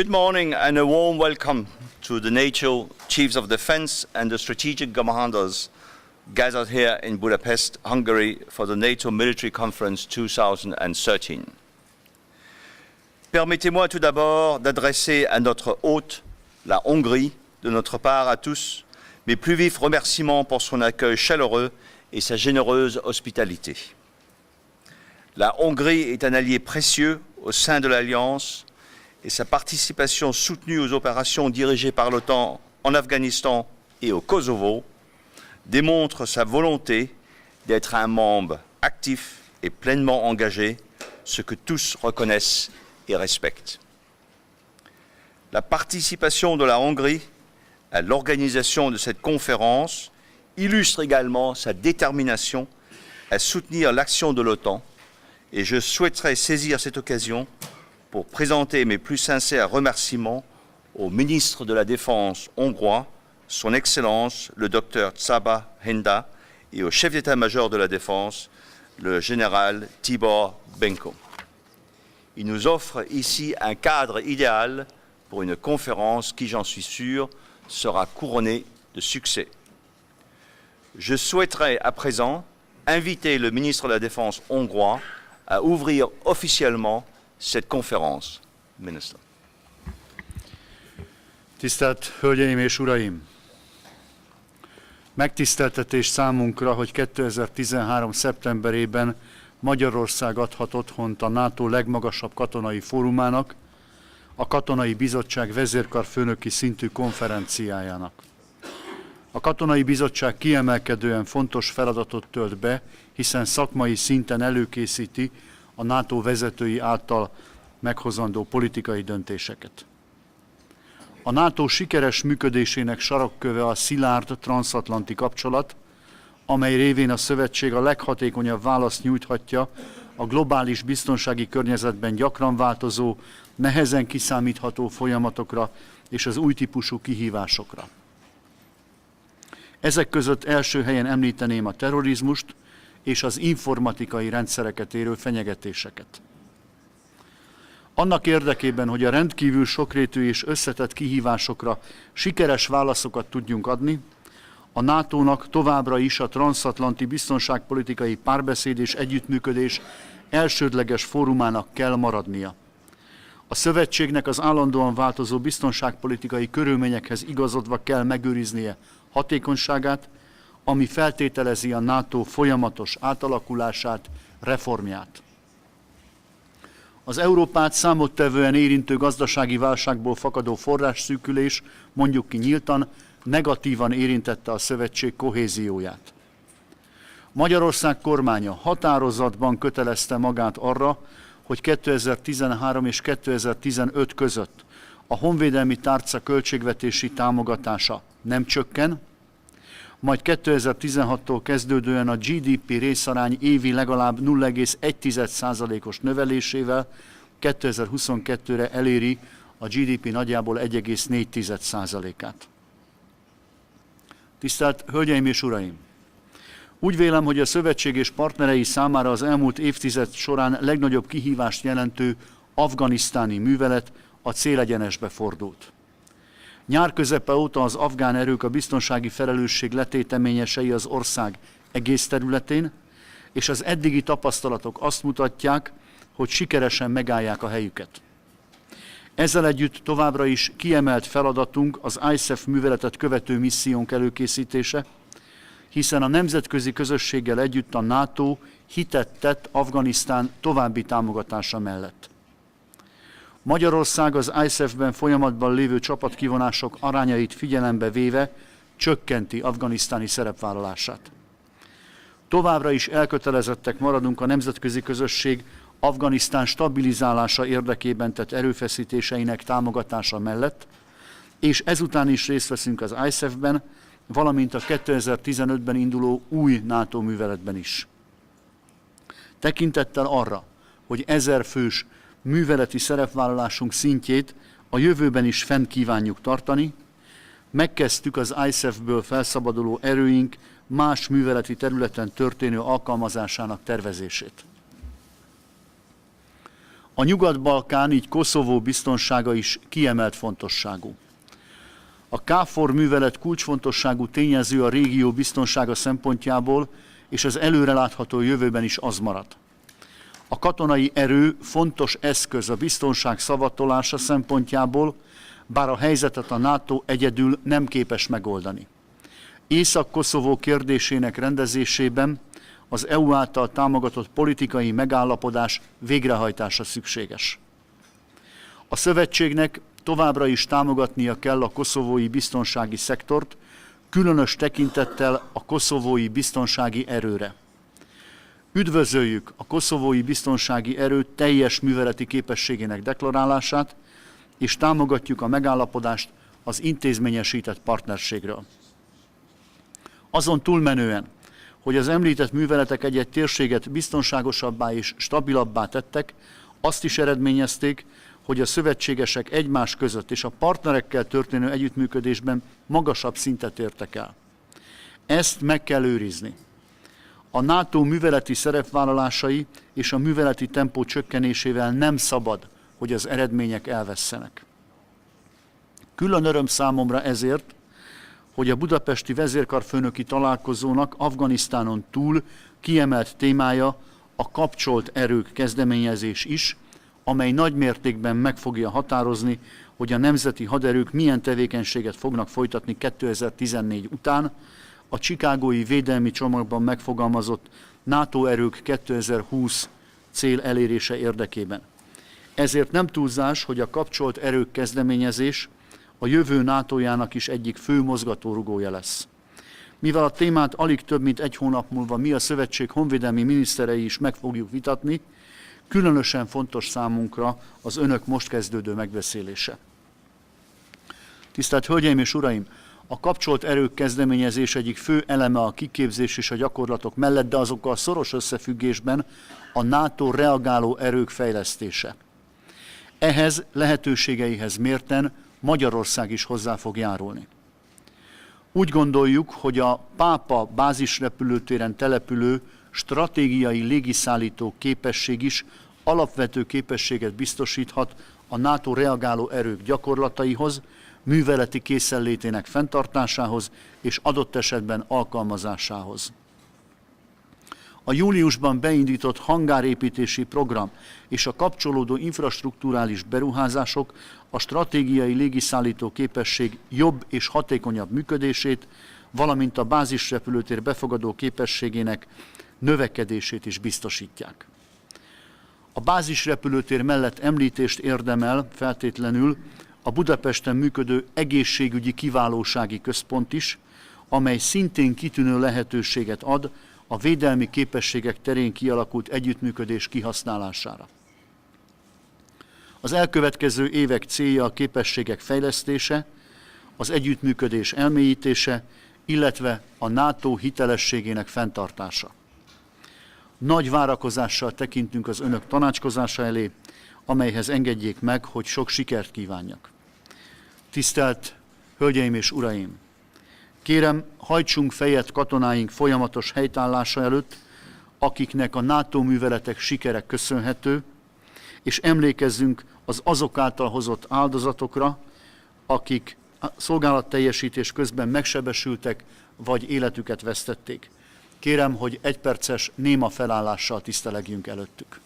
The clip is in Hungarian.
Good morning and a warm welcome to the NATO Chiefs of Defence and the Strategic Commanders gathered here in Budapest, Hungary for the NATO Military Conference 2013. Permettez-moi tout d'abord d'adresser à notre hôte, la Hongrie, de notre part à tous, mes plus vifs remerciements pour son accueil chaleureux et sa généreuse hospitalité. La Hongrie est un allié précieux au sein de l'Alliance et sa participation soutenue aux opérations dirigées par l'OTAN en Afghanistan et au Kosovo démontre sa volonté d'être un membre actif et pleinement engagé, ce que tous reconnaissent et respectent. La participation de la Hongrie à l'organisation de cette conférence illustre également sa détermination à soutenir l'action de l'OTAN et je souhaiterais saisir cette occasion pour présenter mes plus sincères remerciements au ministre de la Défense hongrois, son Excellence le Dr Csaba Henda, et au chef d'état-major de la Défense, le général Tibor Benko. Il nous offre ici un cadre idéal pour une conférence qui, j'en suis sûr, sera couronnée de succès. Je souhaiterais à présent inviter le ministre de la Défense hongrois à ouvrir officiellement cette conférence. Minister. Tisztelt Hölgyeim és Uraim! Megtiszteltetés számunkra, hogy 2013. szeptemberében Magyarország adhat otthont a NATO legmagasabb katonai fórumának, a Katonai Bizottság vezérkarfőnöki szintű konferenciájának. A Katonai Bizottság kiemelkedően fontos feladatot tölt be, hiszen szakmai szinten előkészíti a NATO vezetői által meghozandó politikai döntéseket. A NATO sikeres működésének sarokköve a szilárd transzatlanti kapcsolat, amely révén a szövetség a leghatékonyabb választ nyújthatja a globális biztonsági környezetben gyakran változó, nehezen kiszámítható folyamatokra és az új típusú kihívásokra. Ezek között első helyen említeném a terrorizmust és az informatikai rendszereket érő fenyegetéseket. Annak érdekében, hogy a rendkívül sokrétű és összetett kihívásokra sikeres válaszokat tudjunk adni, a NATO-nak továbbra is a transzatlanti biztonságpolitikai párbeszéd és együttműködés elsődleges fórumának kell maradnia. A szövetségnek az állandóan változó biztonságpolitikai körülményekhez igazodva kell megőriznie hatékonyságát, ami feltételezi a NATO folyamatos átalakulását, reformját. Az Európát számottevően érintő gazdasági válságból fakadó forrásszűkülés, mondjuk ki nyíltan, negatívan érintette a szövetség kohézióját. Magyarország kormánya határozatban kötelezte magát arra, hogy 2013 és 2015 között a honvédelmi tárca költségvetési támogatása nem csökken, majd 2016-tól kezdődően a GDP részarány évi legalább 0,1%-os növelésével 2022-re eléri a GDP nagyjából 1,4%-át. Tisztelt Hölgyeim és Uraim! Úgy vélem, hogy a szövetség és partnerei számára az elmúlt évtized során legnagyobb kihívást jelentő afganisztáni művelet a célegyenesbe fordult. Nyár közepe óta az afgán erők a biztonsági felelősség letéteményesei az ország egész területén, és az eddigi tapasztalatok azt mutatják, hogy sikeresen megállják a helyüket. Ezzel együtt továbbra is kiemelt feladatunk az ISAF műveletet követő missziónk előkészítése, hiszen a nemzetközi közösséggel együtt a NATO hitet tett Afganisztán további támogatása mellett. Magyarország az ISAF-ben folyamatban lévő csapatkivonások arányait figyelembe véve csökkenti afganisztáni szerepvállalását. Továbbra is elkötelezettek maradunk a nemzetközi közösség Afganisztán stabilizálása érdekében tett erőfeszítéseinek támogatása mellett, és ezután is részt veszünk az ISAF-ben, valamint a 2015-ben induló új NATO műveletben is. Tekintettel arra, hogy 1000 fős műveleti szerepvállalásunk szintjét a jövőben is fenn kívánjuk tartani, megkezdtük az ISAF-ből felszabaduló erőink más műveleti területen történő alkalmazásának tervezését. A Nyugat-Balkán, így Koszovó biztonsága is kiemelt fontosságú. A KFOR művelet kulcsfontosságú tényező a régió biztonsága szempontjából, és az előrelátható jövőben is az marad. A katonai erő fontos eszköz a biztonság szavatolása szempontjából, bár a helyzetet a NATO egyedül nem képes megoldani. Észak-Koszovó kérdésének rendezésében az EU által támogatott politikai megállapodás végrehajtása szükséges. A szövetségnek továbbra is támogatnia kell a koszovói biztonsági szektort, különös tekintettel a koszovói biztonsági erőre. Üdvözöljük a koszovói biztonsági erő teljes műveleti képességének deklarálását, és támogatjuk a megállapodást az intézményesített partnerségről. Azon túlmenően, hogy az említett műveletek egy-egy térséget biztonságosabbá és stabilabbá tettek, azt is eredményezték, hogy a szövetségesek egymás között és a partnerekkel történő együttműködésben magasabb szintet értek el. Ezt meg kell őrizni. A NATO műveleti szerepvállalásai és a műveleti tempó csökkenésével nem szabad, hogy az eredmények elvesszenek. Külön öröm számomra ezért, hogy a budapesti vezérkarfőnöki találkozónak Afganisztánon túl kiemelt témája a kapcsolt erők kezdeményezés is, amely nagy mértékben meg fogja határozni, hogy a nemzeti haderők milyen tevékenységet fognak folytatni 2014 után, a chicagói védelmi csomagban megfogalmazott NATO erők 2020 cél elérése érdekében. Ezért nem túlzás, hogy a kapcsolt erők kezdeményezés a jövő NATO-jának is egyik fő mozgatórugója lesz. Mivel a témát alig több mint egy hónap múlva mi a szövetség honvédelmi miniszterei is meg fogjuk vitatni, különösen fontos számunkra az önök most kezdődő megbeszélése. Tisztelt Hölgyeim és Uraim! A kapcsolt erők kezdeményezés egyik fő eleme a kiképzés és a gyakorlatok mellett, de azokkal szoros összefüggésben a NATO reagáló erők fejlesztése. Ehhez lehetőségeihez mérten Magyarország is hozzá fog járulni. Úgy gondoljuk, hogy a Pápa bázisrepülőtéren települő stratégiai légiszállító képesség is alapvető képességet biztosíthat a NATO reagáló erők gyakorlataihoz, műveleti készenlétének fenntartásához és adott esetben alkalmazásához. A júliusban beindított hangárépítési program és a kapcsolódó infrastrukturális beruházások a stratégiai légiszállító képesség jobb és hatékonyabb működését, valamint a bázisrepülőtér befogadó képességének növekedését is biztosítják. A bázisrepülőtér mellett említést érdemel feltétlenül a Budapesten működő egészségügyi kiválósági központ is, amely szintén kitűnő lehetőséget ad a védelmi képességek terén kialakult együttműködés kihasználására. Az elkövetkező évek célja a képességek fejlesztése, az együttműködés elmélyítése, illetve a NATO hitelességének fenntartása. Nagy várakozással tekintünk az önök tanácskozása elé, amelyhez engedjék meg, hogy sok sikert kívánjak. Tisztelt Hölgyeim és Uraim! Kérem, hajtsunk fejet katonáink folyamatos helytállása előtt, akiknek a NATO műveletek sikere köszönhető, és emlékezzünk az azok által hozott áldozatokra, akik szolgálatteljesítés közben megsebesültek, vagy életüket vesztették. Kérem, hogy 1 perces néma felállással tisztelegjünk előttük.